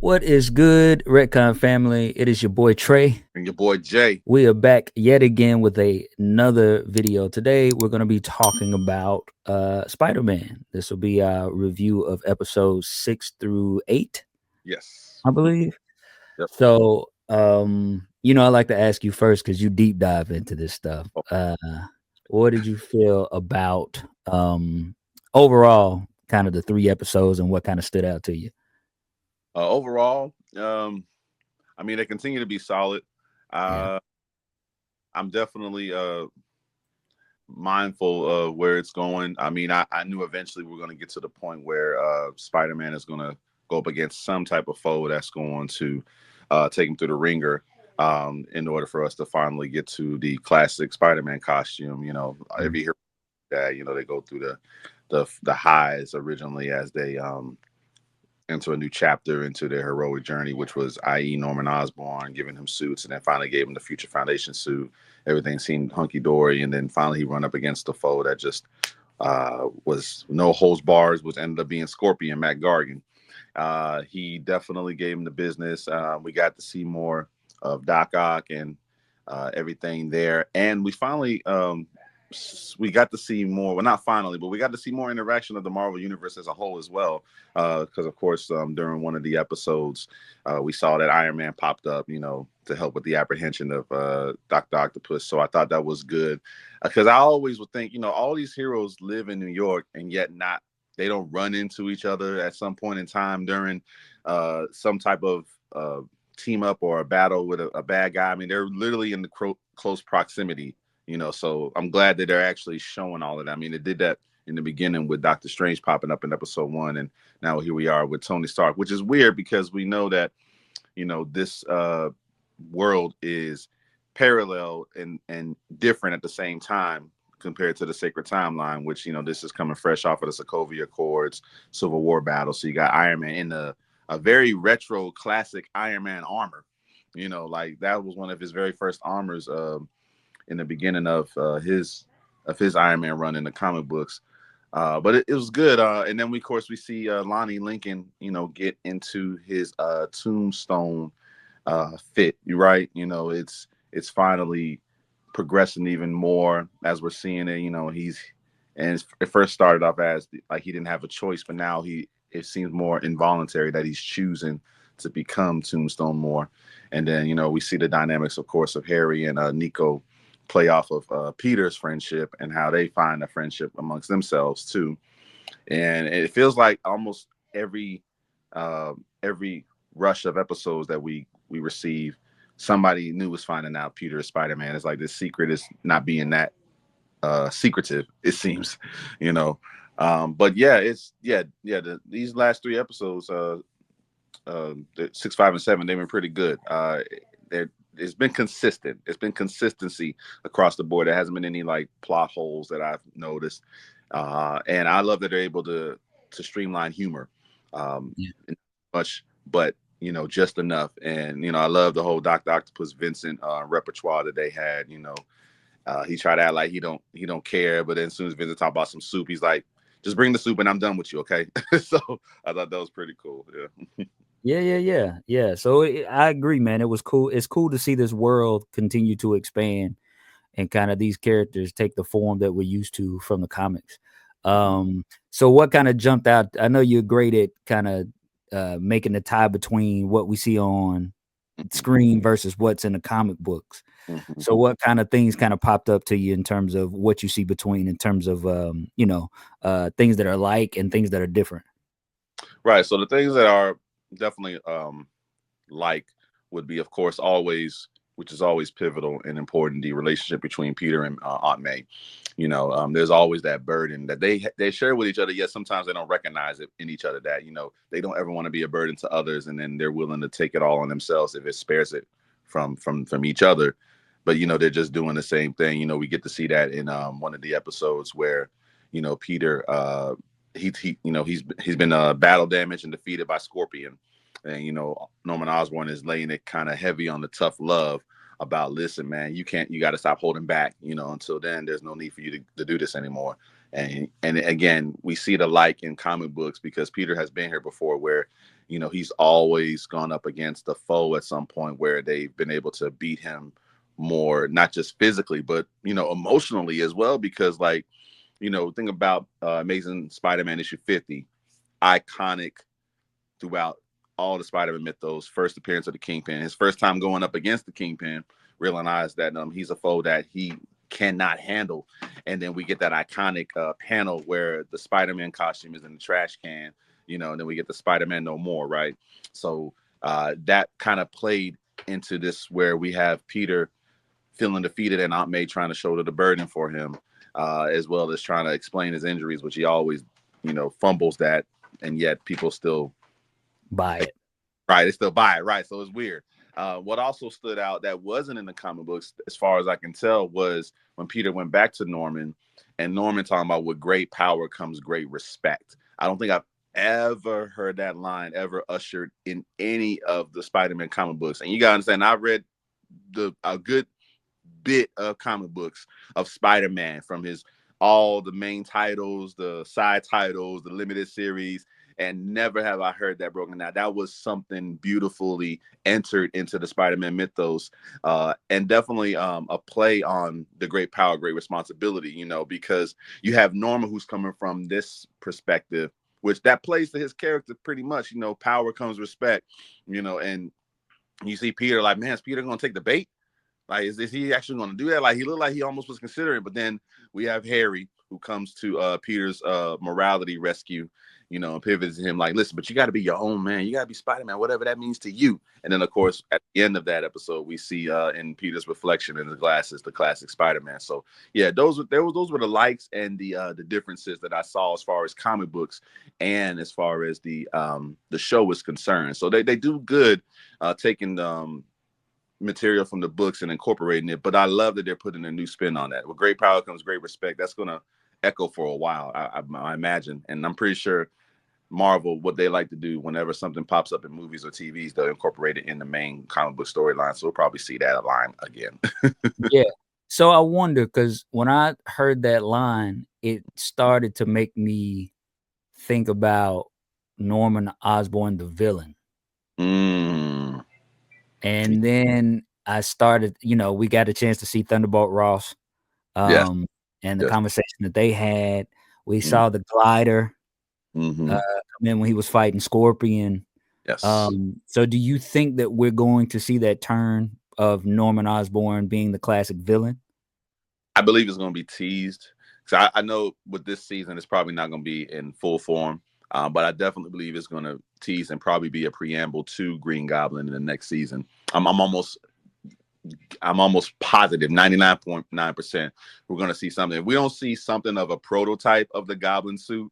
What is good, Redcon family? It is your boy Trey. And your boy Jay. We are back yet again with another video. Today we're going to be talking about Spider-Man. This will be our review of episodes 6 through 8, Yes. I believe. Yep. So, I like to ask you first because you deep dive into this stuff. Oh, What did you feel about overall kind of the 3 episodes and what kind of stood out to you? overall, they continue to be solid. Yeah. Uh, I'm definitely mindful of where it's going. I knew eventually we're going to get to the point where Spider-Man is going to go up against some type of foe that's going to take him through the ringer in order for us to finally get to the classic Spider-Man costume. Mm. Every hero that they go through the highs originally as they into a new chapter into their heroic journey, which was, i.e., Norman Osborn giving him suits, and then finally gave him the Future Foundation suit. Everything seemed hunky dory, and then finally he run up against the foe that just was no holds bars, which ended up being Scorpion, Matt Gargan. He definitely gave him the business. We got to see more of Doc Ock and everything there, and we got to see more. Well, not finally, but we got to see more interaction of the Marvel Universe as a whole as well. Because of course, during one of the episodes, we saw that Iron Man popped up, to help with the apprehension of Doctor Octopus. So I thought that was good, because I always would think, all these heroes live in New York, and yet not they don't run into each other at some point in time during some type of team up or a battle with a bad guy. I mean, they're literally in the close proximity. So I'm glad that they're actually showing all of that. I mean, they did that in the beginning with Doctor Strange popping up in episode 1, and now here we are with Tony Stark, which is weird because we know that this world is parallel and different at the same time compared to the Sacred Timeline, which this is coming fresh off of the Sokovia Accords Civil War battle. So you got Iron Man in a very retro classic Iron Man armor. Like that was one of his very first armors in the beginning of his Iron Man run in the comic books. But it was good. And then of course we see Lonnie Lincoln, get into his tombstone fit. You're right. It's finally progressing even more as we're seeing it. It first started off as like he didn't have a choice, but now it seems more involuntary that he's choosing to become Tombstone more. And then we see the dynamics, of course, of Harry and Nico play off of Peter's friendship and how they find a friendship amongst themselves too. And it feels like almost every rush of episodes that we receive, somebody new is finding out Peter is Spider-Man. It's like this secret is not being that secretive, it seems, you know. But yeah, these last 3 episodes, the 6, 5, and 7, they've been pretty good. It's been consistent. It's been consistency across the board. There hasn't been any like plot holes that I've noticed, and I love that they're able to streamline humor, Yeah. much, but just enough. And I love the whole Doctor Octopus Vincent repertoire that they had. He tried to act like he don't care, but then as soon as Vincent talked about some soup, he's like, "Just bring the soup and I'm done with you, okay?" So I thought that was pretty cool. Yeah. Yeah. So I agree, man. It was cool. It's cool to see this world continue to expand and kind of these characters take the form that we're used to from the comics. So what kind of jumped out? I know you're great at kind of making the tie between what we see on screen versus what's in the comic books. Mhm. So what kind of things kind of popped up to you in terms of what you see between in terms of things that are like and things that are different? Right. So the things that are definitely like would be, of course, always, which is always pivotal and important, the relationship between Peter and Aunt May. There's always that burden that they share with each other. Yet sometimes they don't recognize it in each other. That they don't ever want to be a burden to others, and then they're willing to take it all on themselves if it spares it from each other. But they're just doing the same thing. We get to see that in one of the episodes where Peter he's been battle damaged and defeated by Scorpion, and Norman Osborn is laying it kind of heavy on the tough love about, listen, man, you got to stop holding back. Until then, there's no need for you to do this anymore. And again, we see the like in comic books because Peter has been here before, where he's always gone up against a foe at some point where they've been able to beat him more, not just physically, but, emotionally as well. Because, like, think about Amazing Spider-Man issue 50, iconic throughout all the Spider-Man mythos. First appearance of the Kingpin, his first time going up against the Kingpin, realized that he's a foe that he cannot handle. And then we get that iconic panel where the Spider-Man costume is in the trash can, and then we get the Spider-Man No More, right? So that kind of played into this, where we have Peter feeling defeated and Aunt May trying to shoulder the burden for him, as well as trying to explain his injuries, which he always, fumbles that, and yet people still Buy it. right. They still buy it, right? So it's weird. What also stood out that wasn't in the comic books, as far as I can tell, was when Peter went back to Norman, and Norman talking about with great power comes great respect. I don't think I've ever heard that line ever ushered in any of the Spider-Man comic books. And you gotta understand, I read a good bit of comic books of Spider-Man, from his all the main titles, the side titles, the limited series, and never have I heard that broken down. That was something beautifully entered into the Spider-Man mythos, and definitely a play on the great power, great responsibility. Because you have Norma, who's coming from this perspective, which that plays to his character pretty much. Power comes respect. And you see Peter like, man, is Peter gonna take the bait? Like, is he actually going to do that? Like, he looked like he almost was considering, but then we have Harry, who comes to Peter's morality rescue, and pivots to him like, listen, but you got to be your own man. You got to be Spider-Man, whatever that means to you. And then, of course, at the end of that episode, we see in Peter's reflection in the glasses, the classic Spider-Man. So, yeah, those were the likes and the differences that I saw as far as comic books and as far as the show is concerned. So they do good taking material from the books and incorporating it, but I love that they're putting a new spin on that. With great power comes great respect. That's going to echo for a while, I imagine. And I'm pretty sure Marvel, what they like to do whenever something pops up in movies or TVs, they'll incorporate it in the main comic book storyline. So we'll probably see that line again. Yeah. So I wonder, because when I heard that line, it started to make me think about Norman Osborn, the villain. Mm. And then I started, we got a chance to see Thunderbolt Ross, Yes. um, and the Yes. conversation that they had. We Mm. saw the glider Mm-hmm. come in when he was fighting Scorpion. Yes. So do you think that we're going to see that turn of Norman Osborn being the classic villain? I believe it's going to be teased. So I know with this season, it's probably not going to be in full form. But I definitely believe it's going to tease and probably be a preamble to Green Goblin in the next season. I'm almost positive, 99.9%, we're going to see something. If we don't see something of a prototype of the Goblin suit,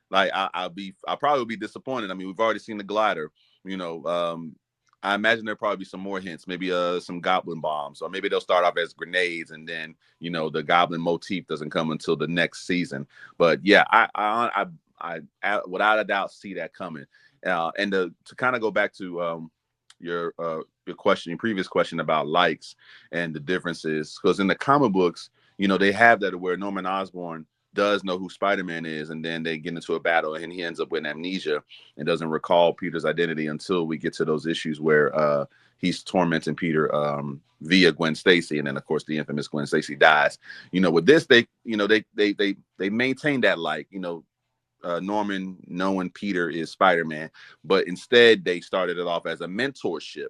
like I'll probably be disappointed. I mean, we've already seen the glider. I imagine there'll probably be some more hints, maybe some goblin bombs, or maybe they'll start off as grenades, and then the goblin motif doesn't come until the next season. But yeah, I without a doubt see that coming. And to kind of go back to your previous question about likes and the differences, because in the comic books, they have that where Norman Osborn does know who Spider-Man is, and then they get into a battle and he ends up with amnesia and doesn't recall Peter's identity until we get to those issues where he's tormenting Peter via Gwen Stacy, and then of course the infamous Gwen Stacy dies. With this, they maintain that, like, Norman knowing Peter is Spider-Man, but instead they started it off as a mentorship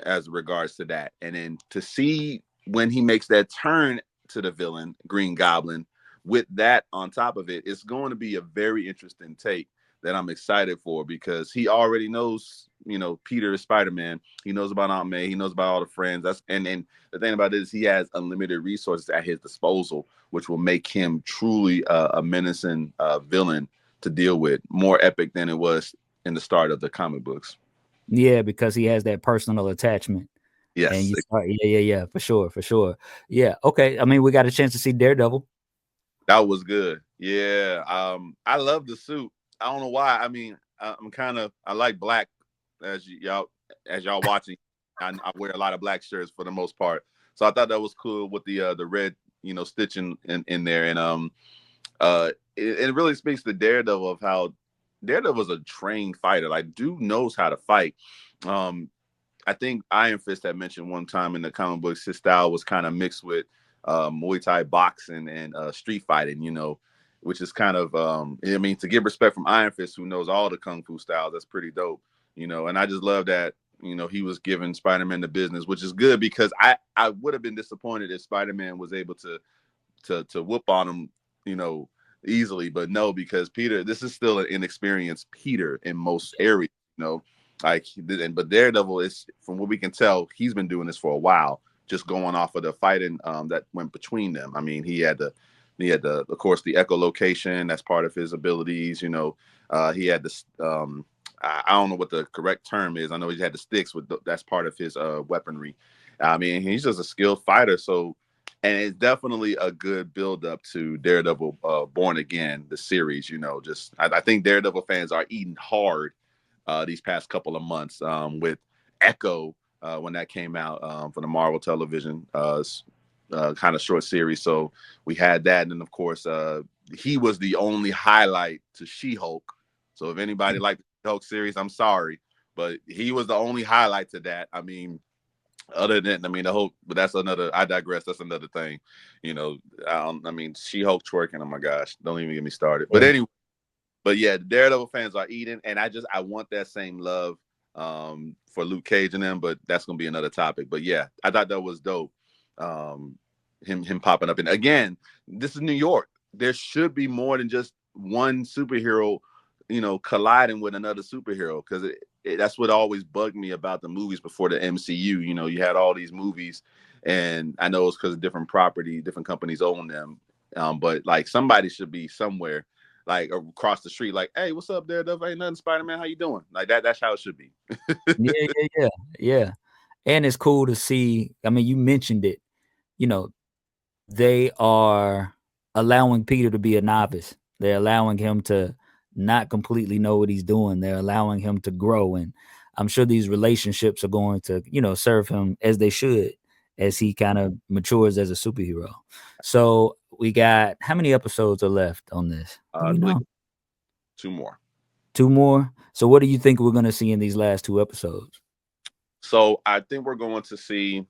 as regards to that. And then to see when he makes that turn to the villain, Green Goblin, with that on top of it, it's going to be a very interesting take that I'm excited for, because he already knows, Peter is Spider-Man. He knows about Aunt May. He knows about all the friends. And the thing about it is he has unlimited resources at his disposal, which will make him truly a menacing villain to deal with, more epic than it was in the start of the comic books. Yeah, because he has that personal attachment. And Yes, you start, yeah, for sure, for sure. Yeah, okay. I mean, we got a chance to see Daredevil. that was good. Yeah, I love the suit. I don't know why. I mean, I like black, as y'all watching. I wear a lot of black shirts for the most part, so I thought that was cool with the red, stitching in there, and it really speaks to Daredevil of how Daredevil's a trained fighter. Like, dude knows how to fight. Um, I think Iron Fist had mentioned one time in the comic books his style was kind of mixed with Muay Thai boxing and street fighting, which is kind of, I mean, to give respect from Iron Fist, who knows all the kung fu styles, that's pretty dope, and I just love that, he was giving Spider-Man the business, which is good because I would have been disappointed if Spider-Man was able to whoop on him, easily, but no, because Peter, this is still an inexperienced Peter in most areas, like, but Daredevil is, from what we can tell, he's been doing this for a while, just going off of the fighting that went between them. I mean, of course, the echolocation. That's part of his abilities. He had this. I don't know what the correct term is. I know he had the sticks that's part of his weaponry. I mean, he's just a skilled fighter. So, and it's definitely a good build up to Daredevil Born Again, the series. Just I think Daredevil fans are eating hard these past couple of months with Echo when that came out for the Marvel television kind of short series. So we had that. And then, of course, he was the only highlight to She-Hulk. So if anybody liked the Hulk series, I'm sorry. But he was the only highlight to that. I mean, other than, the Hulk, but that's another, I digress. That's another thing. She-Hulk twerking, oh my gosh, don't even get me started. But anyway, but yeah, the Daredevil fans are eating, and I want that same love for Luke Cage and them, but that's gonna be another topic. But yeah, I thought that was dope. Him popping up, and again, this is New York. There should be more than just one superhero, colliding with another superhero, because that's what always bugged me about the movies before the MCU. You had all these movies, and I know it's because different different companies own them, but like somebody should be somewhere, like across the street, like, hey, what's up, Daredevil? Ain't nothing, Spider-Man. How you doing? Like that. That's how it should be. Yeah. And it's cool to see. I mean, you mentioned it. You know, they are allowing Peter to be a novice. They're allowing him to not completely know what he's doing. They're allowing him to grow. And I'm sure these relationships are going to, serve him as they should as he kind of matures as a superhero. So we got, how many episodes are left on this? Do I we believe know? 2 more. Two more? So what do you think we're going to see in these last two episodes? So I think we're going to see,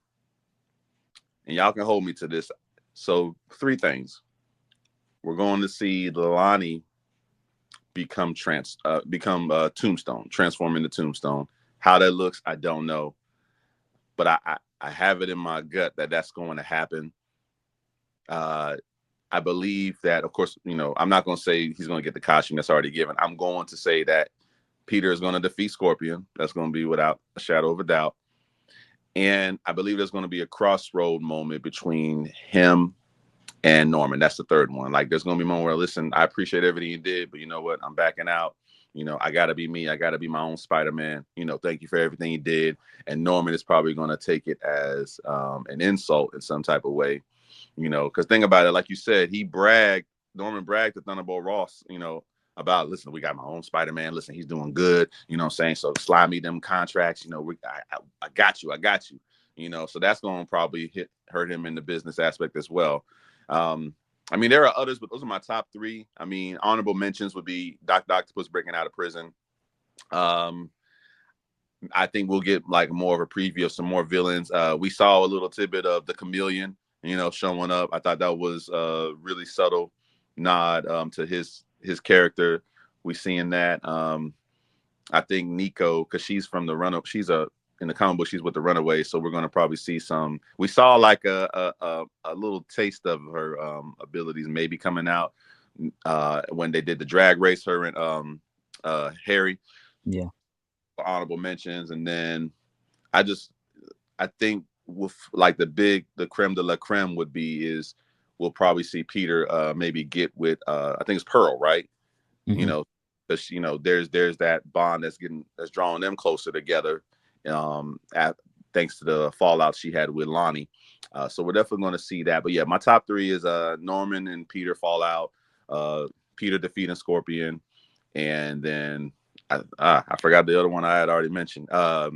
and y'all can hold me to this. So 3 things. We're going to see Lilani become Tombstone, transform into Tombstone. How that looks, I don't know, but I have it in my gut that that's going to happen. I believe that, of course, I'm not going to say he's going to get the costume that's already given. I'm going to say that Peter is going to defeat Scorpion. That's going to be without a shadow of a doubt. And I believe there's going to be a crossroad moment between him and Norman. That's the third one. Like, there's going to be a moment where, listen, I appreciate everything you did, but you know what? I'm backing out. I got to be me. I got to be my own Spider-Man. Thank you for everything you did. And Norman is probably going to take it as an insult in some type of way, because think about it. Like you said, Norman bragged to Thunderbolt Ross, about, listen, we got my own Spider-Man. Listen, he's doing good. You know what I'm saying? So slide me them contracts. I got you. I got you. So that's going to probably hurt him in the business aspect as well. I mean, there are others, but those are my top 3. I mean, honorable mentions would be Dr. Octopus breaking out of prison. I think we'll get like more of a preview of some more villains. We saw a little tidbit of the Chameleon, showing up. I thought that was a really subtle nod to his character. We seeing that. I think Nico, because she's from the run up, in the comic book, she's with the Runaways, so we're going to probably see some. We saw like a little taste of her abilities maybe coming out when they did the drag race, her and Harry. Yeah. Honorable mentions, and then I think with like the creme de la creme would be is we'll probably see Peter maybe get with I think it's Pearl, right? Mm-hmm. Because there's that bond that's drawing them closer together, thanks to the fallout she had with Lonnie. So we're definitely going to see that. But yeah, my top 3 is Norman and Peter fallout, Peter defeating Scorpion, and then I forgot the other one I had already mentioned. I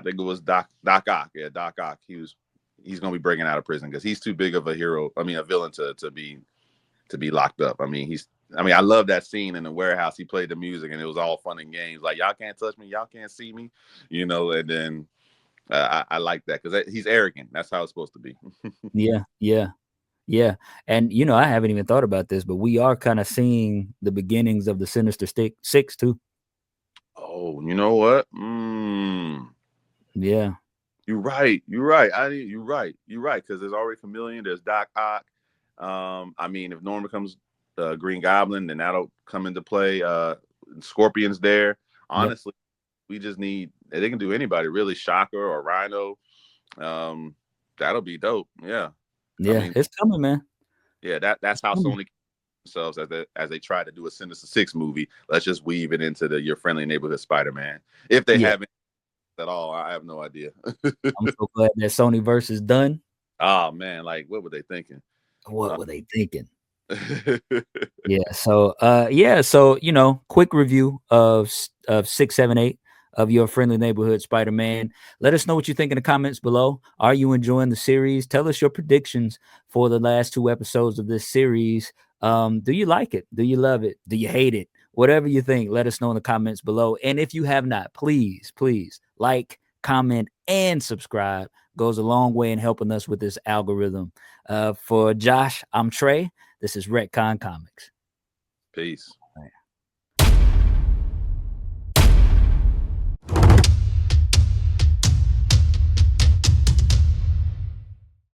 think it was Doc Ock. Yeah, Doc Ock. He's going to be breaking out of prison because he's too big of a hero. I mean, a villain to be locked up. I mean, I mean, I love that scene in the warehouse. He played the music, and it was all fun and games. Like, y'all can't touch me, y'all can't see me, And then I like that because he's arrogant. That's how it's supposed to be. Yeah, yeah, yeah. And I haven't even thought about this, but we are kind of seeing the beginnings of the Sinister Stick Six too. Oh, you know what? Yeah, You're right. You're right. You're right. You're right. Because there's already Chameleon. There's Doc Ock. I mean, if Norm becomes Green Goblin, then that'll come into play. Scorpion's there. yep, Honestly, we just need. They can do anybody really. Shocker or Rhino. Um, that'll be dope. Yeah. I yeah. mean, It's coming, man. yeah. That's It's how coming. Sony themselves as they try to do a Sinister Six movie. Let's just weave it into your friendly neighborhood Spider-Man. If they Yeah, haven't at all, I have no idea. I'm so glad that Sony verse is done. Oh man, like what were they thinking? What Uh, were they thinking? So quick review of 678 of your friendly neighborhood Spider-Man. Let us know what you think in the comments below. Are you enjoying the series? Tell us your predictions for the last 2 episodes of this series. Do you like it? Do you love it? Do you hate it? Whatever you think, let us know in the comments below. And if you have not, please, please like, comment, and subscribe. Goes a long way in helping us with this algorithm. For Josh, I'm Trey. This is Retcon Comics. Peace.